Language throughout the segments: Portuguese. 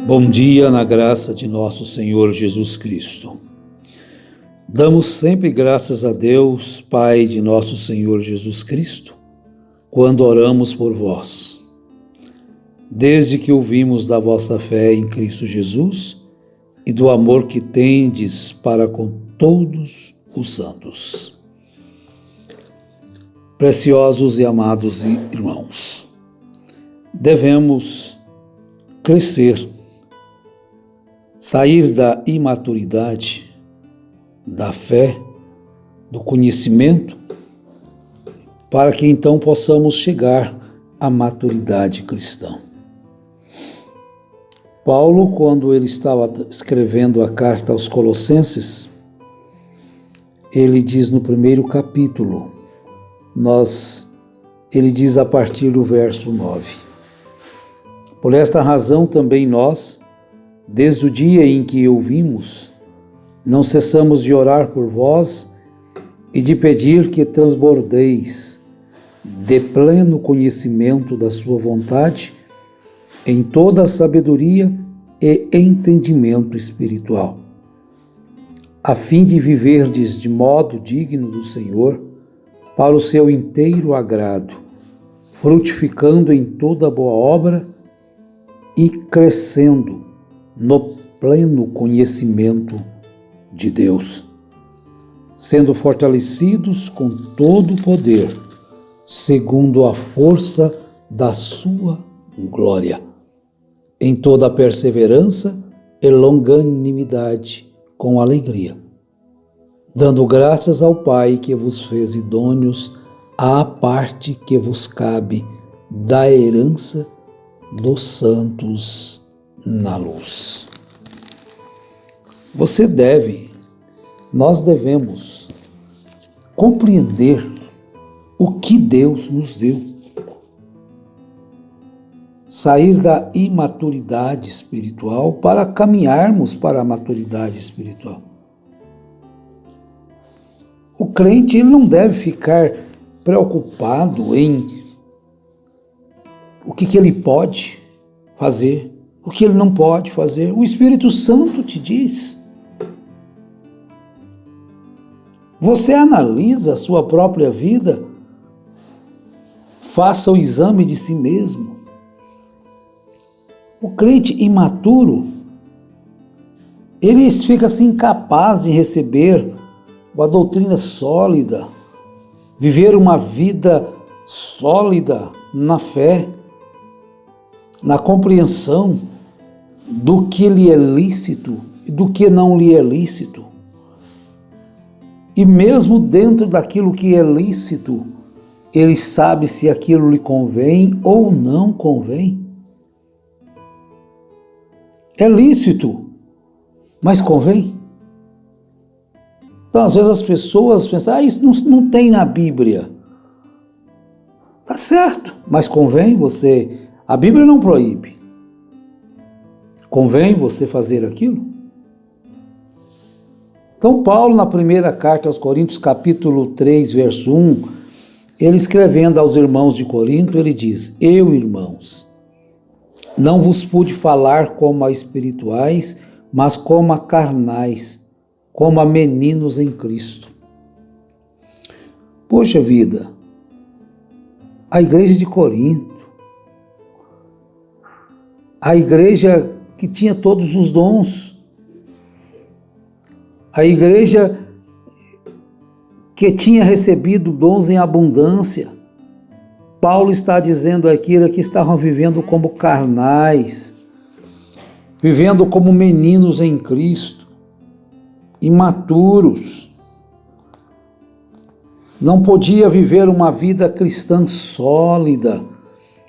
Bom dia na graça de nosso Senhor Jesus Cristo. Damos sempre graças a Deus, Pai de nosso Senhor Jesus Cristo, quando oramos por vós. Desde que ouvimos da vossa fé em Cristo Jesus e do amor que tendes para com todos os santos. Preciosos e amados irmãos, devemos crescer, sair da imaturidade, da fé, do conhecimento, para que então possamos chegar à maturidade cristã. Paulo, quando ele estava escrevendo a carta aos Colossenses, ele diz no primeiro capítulo, ele diz a partir do verso 9: Por esta razão também nós, desde o dia em que ouvimos, não cessamos de orar por vós e de pedir que transbordeis de pleno conhecimento da sua vontade em toda a sabedoria e entendimento espiritual, a fim de viverdes de modo digno do Senhor, para o seu inteiro agrado, frutificando em toda boa obra e crescendo no pleno conhecimento de Deus, sendo fortalecidos com todo o poder, segundo a força da sua glória, em toda a perseverança e longanimidade com alegria, dando graças ao Pai que vos fez idôneos à parte que vos cabe da herança dos santos na luz. Nós devemos compreender o que Deus nos deu. Sair da imaturidade espiritual para caminharmos para a maturidade espiritual. O crente ele não deve ficar preocupado em o que ele pode fazer, o que ele não pode fazer. O Espírito Santo te diz. Você analisa a sua própria vida, faça o exame de si mesmo. O crente imaturo, ele fica assim incapaz de receber uma doutrina sólida, viver uma vida sólida na fé, na compreensão do que lhe é lícito e do que não lhe é lícito. E mesmo dentro daquilo que é lícito, ele sabe se aquilo lhe convém ou não convém. É lícito, mas convém? Então, às vezes as pessoas pensam, isso não tem na Bíblia. Tá certo, mas convém você... A Bíblia não proíbe. Convém você fazer aquilo? Então, Paulo, na primeira carta aos Coríntios, capítulo 3, verso 1, ele escrevendo aos irmãos de Corinto, ele diz: Eu, irmãos, não vos pude falar como a espirituais, mas como a carnais, como a meninos em Cristo. Poxa vida, a igreja de Corinto, a igreja que tinha todos os dons, a igreja que tinha recebido dons em abundância, Paulo está dizendo aqui que estavam vivendo como carnais, vivendo como meninos em Cristo, imaturos. Não podia viver uma vida cristã sólida,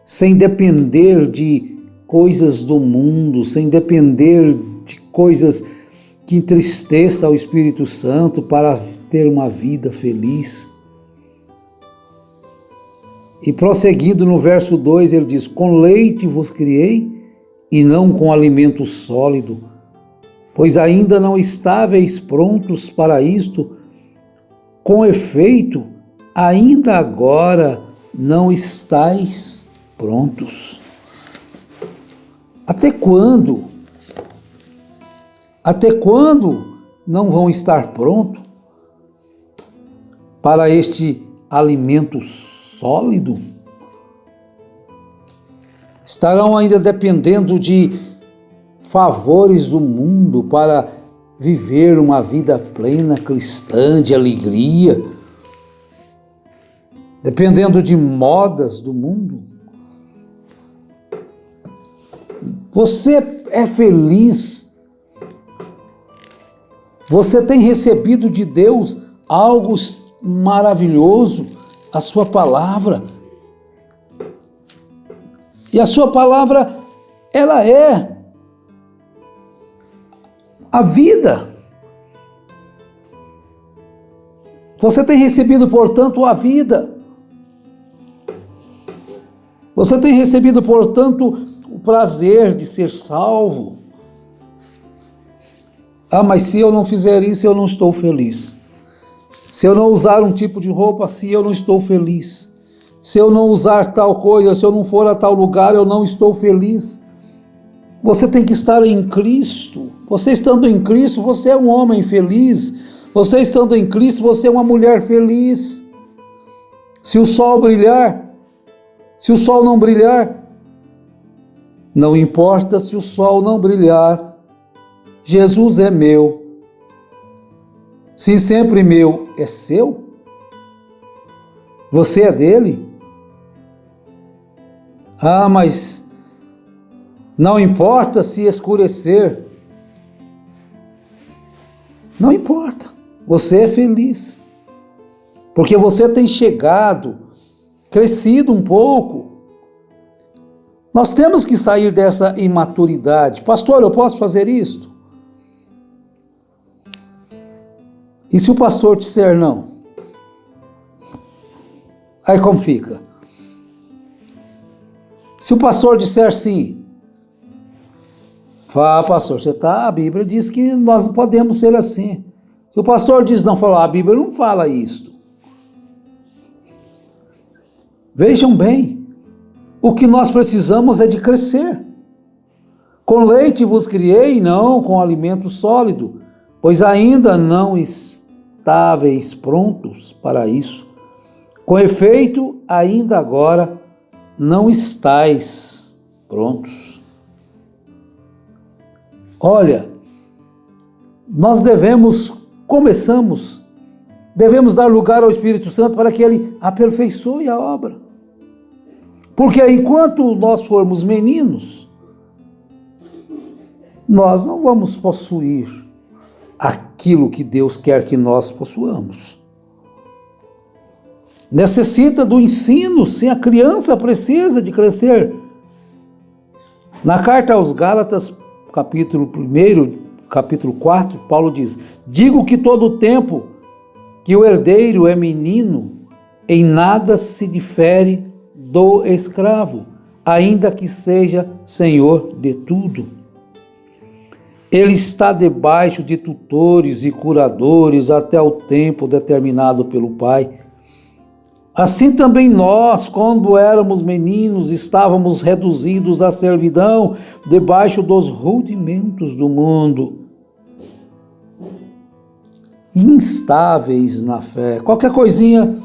sem depender de coisas do mundo, sem depender de coisas que entristeçam ao Espírito Santo para ter uma vida feliz. E prosseguindo no verso 2, ele diz: Com leite vos criei, e não com alimento sólido, pois ainda não estáveis prontos para isto. Com efeito, ainda agora não estáis prontos. Até quando Até quando não vão estar prontos para este alimento sólido? Estarão ainda dependendo de favores do mundo para viver uma vida plena cristã, de alegria, dependendo de modas do mundo. Você é feliz? Você tem recebido de Deus algo maravilhoso, a sua palavra. E a sua palavra, ela é a vida. Você tem recebido, portanto, a vida. Você tem recebido, portanto, o prazer de ser salvo. Ah, mas se eu não fizer isso, eu não estou feliz. Se eu não usar um tipo de roupa assim, eu não estou feliz. Se eu não usar tal coisa, se eu não for a tal lugar, eu não estou feliz. Você tem que estar em Cristo. Você estando em Cristo, você é um homem feliz. Você estando em Cristo, você é uma mulher feliz. Se o sol brilhar, se o sol não brilhar, não importa se o sol não brilhar, Jesus é meu. Se sempre meu é seu, você é dele? Ah, mas não importa se escurecer. Não importa, você é feliz. Porque você tem chegado, crescido um pouco. Nós temos que sair dessa imaturidade. Pastor, eu posso fazer isto? E se o pastor disser não? Aí como fica? Se o pastor disser sim, fala, pastor, a Bíblia diz que nós não podemos ser assim. Se o pastor diz não, fala, a Bíblia não fala isto. Vejam bem, o que nós precisamos é de crescer. Com leite vos criei, não com alimento sólido, pois ainda não estáveis prontos para isso. Com efeito, ainda agora não estáis prontos. Olha, nós devemos dar lugar ao Espírito Santo para que ele aperfeiçoe a obra. Porque enquanto nós formos meninos, nós não vamos possuir aquilo que Deus quer que nós possuamos. Necessita do ensino, sim, a criança precisa de crescer. Na carta aos Gálatas, capítulo 1, capítulo 4, Paulo diz: digo que todo o tempo que o herdeiro é menino, em nada se difere do escravo, ainda que seja senhor de tudo. Ele está debaixo de tutores e curadores até o tempo determinado pelo Pai. Assim também nós, quando éramos meninos, estávamos reduzidos à servidão, debaixo dos rudimentos do mundo, instáveis na fé. Qualquer coisinha.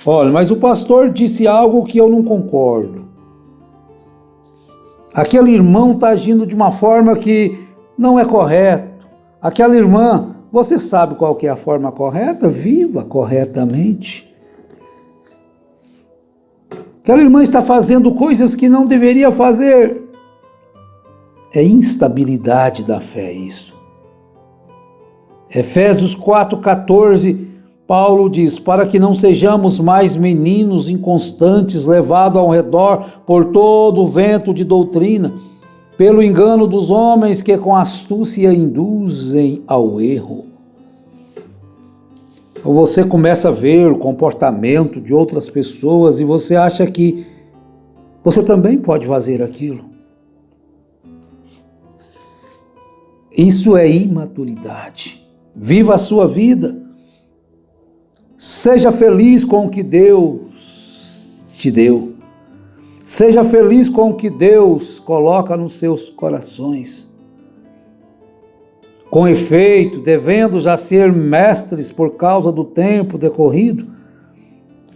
Olha, mas o pastor disse algo que eu não concordo. Aquele irmão está agindo de uma forma que não é correto. Aquela irmã, você sabe qual que é a forma correta? Viva corretamente. Aquela irmã está fazendo coisas que não deveria fazer. É instabilidade da fé isso. Efésios 4,14, Paulo diz: para que não sejamos mais meninos inconstantes, levados ao redor por todo o vento de doutrina, pelo engano dos homens que com astúcia induzem ao erro. Então você começa a ver o comportamento de outras pessoas e você acha que você também pode fazer aquilo. Isso é imaturidade. Viva a sua vida. Seja feliz com o que Deus te deu. Seja feliz com o que Deus coloca nos seus corações. Com efeito, devendo já ser mestres por causa do tempo decorrido,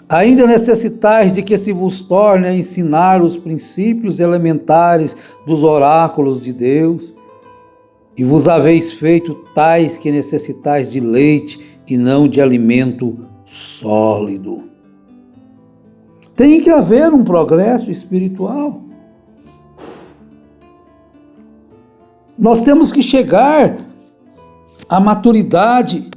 ainda necessitais de que se vos torne a ensinar os princípios elementares dos oráculos de Deus, e vos haveis feito tais que necessitais de leite e não de alimento sólido. Tem que haver um progresso espiritual. Nós temos que chegar à maturidade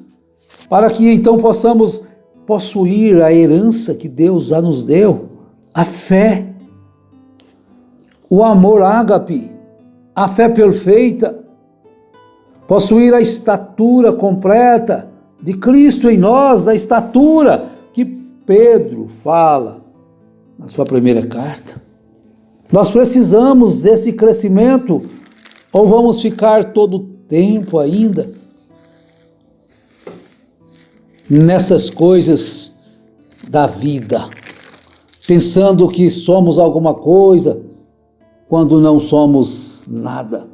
para que então possamos possuir a herança que Deus já nos deu, a fé, o amor ágape, a fé perfeita, possuir a estatura completa de Cristo em nós, da estatura que Pedro fala na sua primeira carta. Nós precisamos desse crescimento, ou vamos ficar todo o tempo ainda nessas coisas da vida, pensando que somos alguma coisa, quando não somos nada.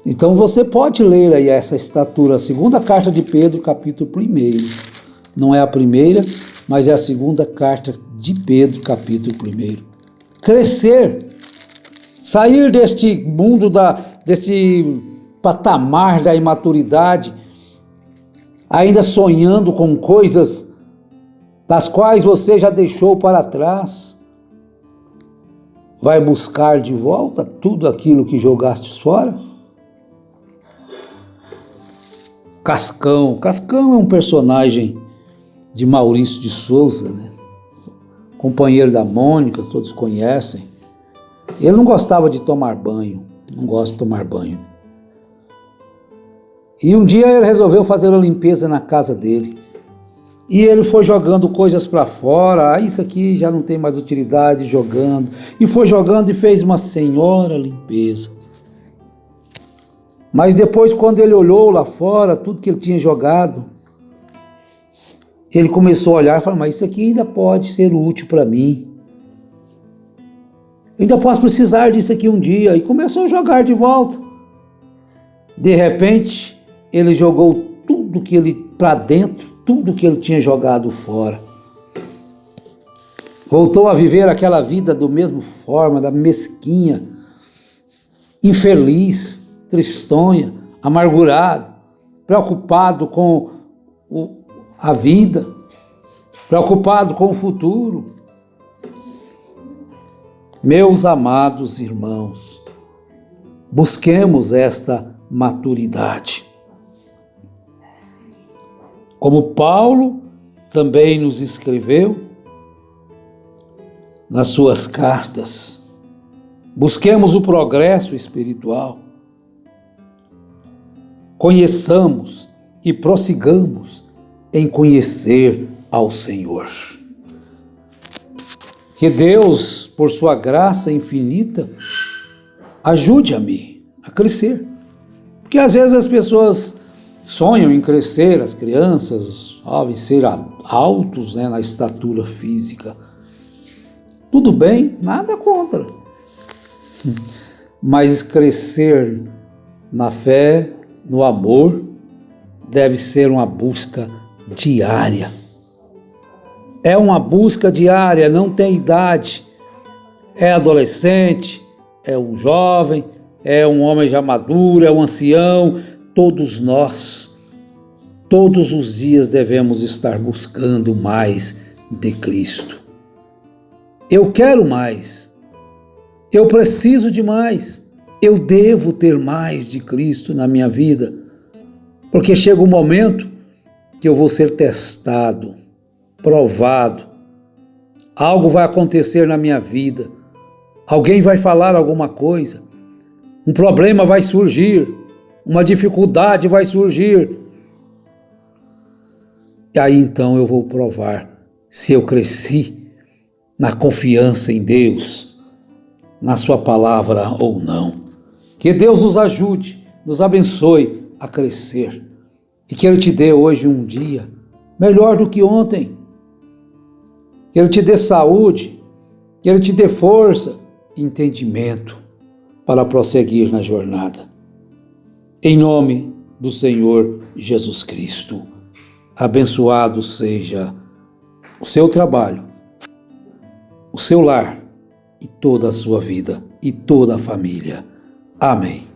Então você pode ler aí essa estatura, a segunda carta de Pedro, capítulo 1. Não é a primeira, mas é a segunda carta de Pedro, capítulo 1. Crescer, sair deste mundo, desse patamar da imaturidade, ainda sonhando com coisas das quais você já deixou para trás. Vai buscar de volta tudo aquilo que jogaste fora? Cascão é um personagem de Maurício de Souza, né? Companheiro da Mônica, todos conhecem. Ele não gostava de tomar banho, não gosta de tomar banho. E um dia ele resolveu fazer uma limpeza na casa dele. E ele foi jogando coisas para fora, isso aqui já não tem mais utilidade, jogando. E foi jogando e fez uma senhora limpeza. Mas depois, quando ele olhou lá fora, tudo que ele tinha jogado, ele começou a olhar e falou, mas isso aqui ainda pode ser útil para mim. Eu ainda posso precisar disso aqui um dia. E começou a jogar de volta. De repente, ele jogou tudo que ele para dentro, tudo que ele tinha jogado fora. Voltou a viver aquela vida da mesma forma, da mesquinha, infeliz, tristonha, amargurado, preocupado com a vida, preocupado com o futuro. Meus amados irmãos, busquemos esta maturidade. Como Paulo também nos escreveu nas suas cartas, busquemos o progresso espiritual. Conheçamos e prossigamos em conhecer ao Senhor. Que Deus, por sua graça infinita, ajude-me a crescer. Porque às vezes as pessoas sonham em crescer, as crianças, jovens, ser altos, né, na estatura física. Tudo bem, nada contra. Mas crescer na fé, no amor, deve ser uma busca diária. É uma busca diária, não tem idade. É adolescente, é um jovem, é um homem já maduro, é um ancião. Todos nós, todos os dias devemos estar buscando mais de Cristo. Eu quero mais, eu preciso de mais, eu devo ter mais de Cristo na minha vida, porque chega um momento que eu vou ser testado, provado, algo vai acontecer na minha vida, alguém vai falar alguma coisa, um problema vai surgir, uma dificuldade vai surgir, e aí então eu vou provar se eu cresci na confiança em Deus, na sua palavra ou não. Que Deus nos ajude, nos abençoe a crescer e que Ele te dê hoje um dia melhor do que ontem. Que Ele te dê saúde, que Ele te dê força e entendimento para prosseguir na jornada. Em nome do Senhor Jesus Cristo. Abençoado seja o seu trabalho, o seu lar e toda a sua vida e toda a família. Amém.